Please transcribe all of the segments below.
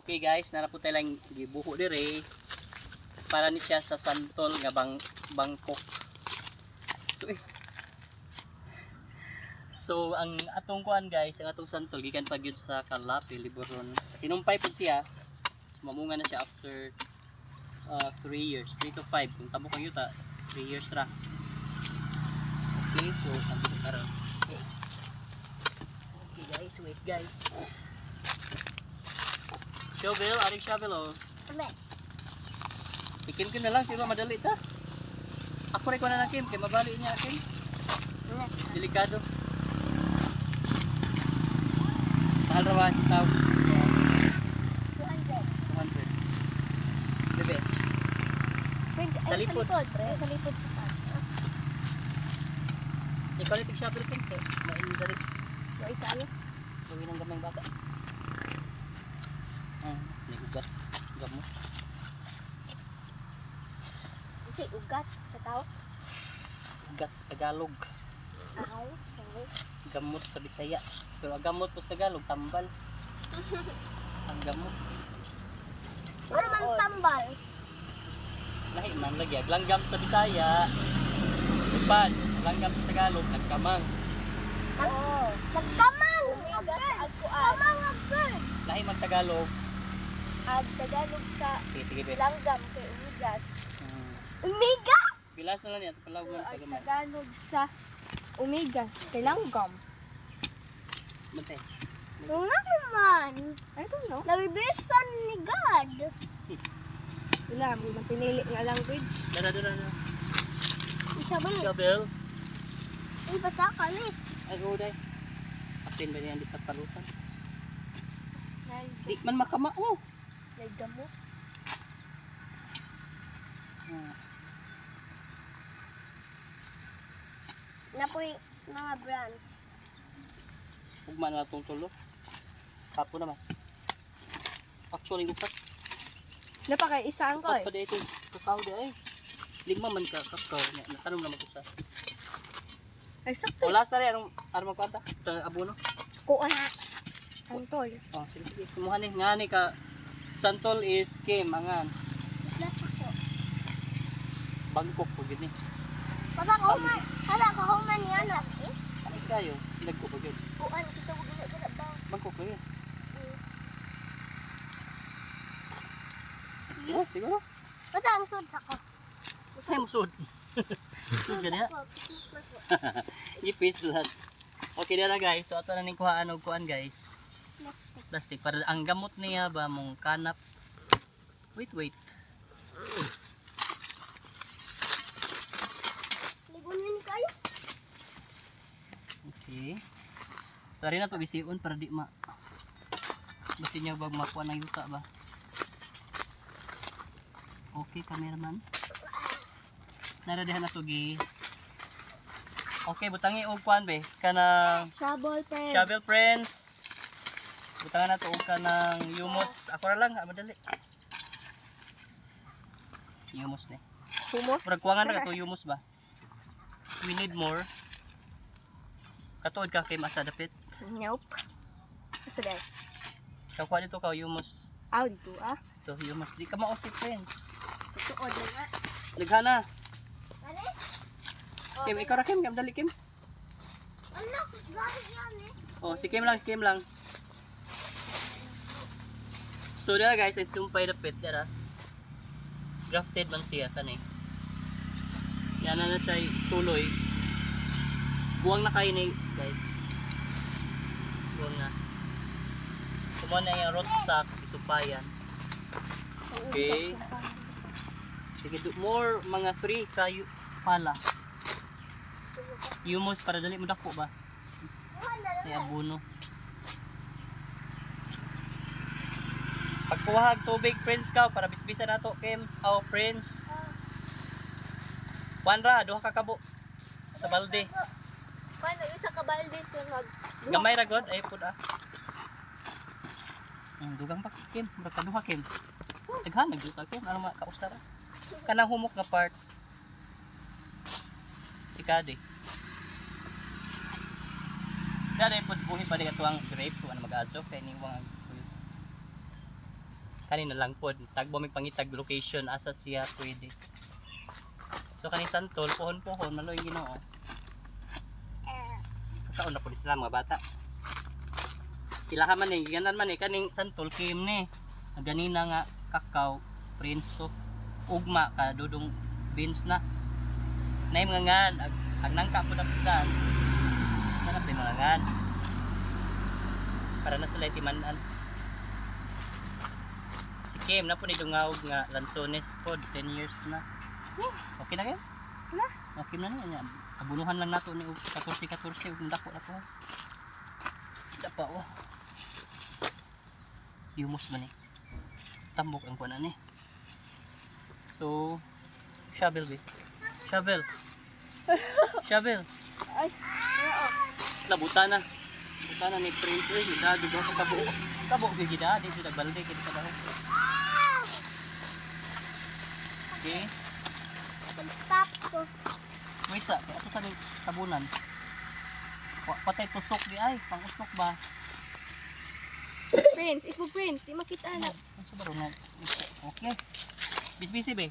Okay guys, narapo tayo lang gibuho dire para ni siya sa santol nga bangkok. So ang atong kuan guys, ang atong santol gikan pa gyud sa Kalapi, Liboron. Sinumpay po siya. Mamunga na siya after 3 years, 3 to 5 kung tamo kayo ta 3 years ra. Okay, so ang karon. Okay guys, wait guys. Shovel, aring shovel oh. Amen. Ikim na lang, siguro madali ta. Ako rin ko na nakim, kaya mabali niya akin. Delikado. Mahal rawan, tao. 200. 200. Bebe. Sa likod. Sa likod. Ikaw na tig-shovel kin, kaya maindari. Yung isa ayo. Gawin ng gamay bata. Ugat. Gamot. Kasi ugat sa tao. Ugat sa Tagalog. Aw. Gamot sa Bisaya. Pero ang gamot po sa Tagalog, tambal. Ang gamot. Ano man tambal? Lahi man lagi. Langgam sa Bisaya. Upad. Langgam sa Tagalog, nagkamang. Oo. Nagkamang! Kamang agad! Lahi mag Tagalog. Ag Tagalog sa Sige, be. langgam kay umigas. Hmm. Umigas? Bilas na lang yan. Palawag man sa Ag gamay. Tagalog sa umigas kay langgam. Mante. Yung naman. I don't know. Nabibisan ni God. Wala, may pinili nga language. Dara. Isa ba ni? Shovel. Ay, basta ka ni. Ay, uday. Apin ba niyan di paparutan? Di man makama. Oh. Nagdamo. Napoy mga brand. Ugma na itong tulo. Kapo naman. Actually, upat. Napaka isang ko Upat pa dito. Kakao di ay. Lima man ka kakao. Natanong naman ko sa. Ay, sakto. O last na rin. Anong magkwanta? Ito abono. Kuha na. Antol. Oh, sige. Kumuha ni. Nga ni ka. Santol is Kim. Angan. Bangkok po gini. Papa, kahuman niya na. Alis kayo. Nagko po gini. Kuha na siya gula ba? Bangkok po yun. Oh, siguro. Basta ang sud sa ko. Ay, musod. Musod ka niya. Ipis lahat. Okay na guys. So, ito na ning kuhaan og kuhaan guys. Plastic. Para ang gamot niya ba mong kanap. Wait. Libunin kayo. Okay. Tari na to bisiun para di ma. Basta niya ba makuha ng yuta ba? Okay, cameraman. Naradihan na to gi. Okay, butangi og kuan be. Kanang shovel friends. Butangan na to og kanang hummus. Ako ra lang, madali. Hummus ni. Humos? Murag kuwangan na ka to hummus ba? We need more. Katuod ka kay masa dapit. Nope. Asa day? Kakuha dito ka hummus. Aw, dito ah. Ito hummus. Di ka mausip friends. Tuod na nga. Naghana. Ano? Kim, ikaw ra Kim, dali Kim. Ano? Gari yan eh. Oh, si Kim lang. So dira guys, ay sumpay dapit dira. Grafted man siya kanay. Yan na siya tuloy. Buwang na kayo ni guys. Buwang na. Kumuha na yung rootstock, isupayan. Okay. Sige, more mga 3 kayo pala. Hummus para dali mo dako ba? Ay abono. Pagkuhag tubig friends ka para bisbisa na to Kim. Oh friends. Wanra, duha ka kabo sa balde. Paano isa ka balde so nag Gamay ra god ay pud ah. Dugang pa Kim, murag duha Kim. Daghan nagduta Kim, ano makausara. Kanang humok nga part. Sikade. Kaya pud buhi pa di ka tuwang grape kung ano mag-adso kay ning mga kanina lang pod tagbo mig pangitag location asa siya pwede. So kaning santol pohon maloy Ginoo. Kaon na po sila mga bata. Pila ka man eh, giganan man eh kaning santol kim ni. Ganina nga kakao prince to. Ugma ka dudong beans na. Nay mga ngan ang nangka po na pudan. Hanap din mga ngan. Para na sila timanan. Si Kim na po ni dungawag nga lansones pod 10 years na. Okay na kayo? Na. Okay na niya. Abunuhan lang nato ni 14 ug dako na ko. Dapa oh. Humus man eh. Tambok ang kuan ani. So shovel be. Shovel. Shovel. Ay, Nabuta na. Buta na ni Prince eh. Gidado daw sa kabo. Kabo gyud gidado dito nagbalde kini sa daw. Okay. stop to. Wait sa, ato sa sabunan. Patay tusok di ay, pang-usok ba? Prince, ipog Prince, di makita na. Ano sa baro na? Okay. Bisbisi be.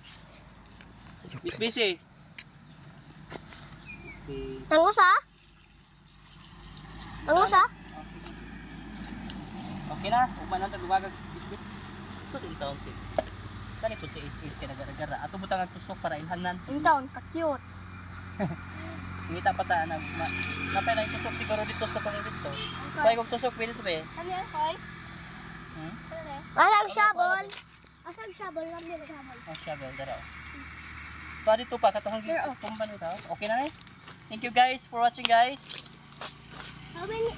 Bisbisi. Okay. Tangusa? Tangusa? Okay na, uman na luwagag bisbis. Sus in town si. Kani pud si is kay nagara. Ato butang ang tusok para ilhanan. In town, ka-cute. Ngita pa ta na napay na tusok siguro dito sa pang dito. Kaya kog tusok pwede to be. Ano yan, Koy? Hmm? Asag sabon. Asag sabon, lamig sabon. Oh, shovel dara. Pa dito pa katong tumban ito. Okay na eh. Thank you guys for watching guys. How many?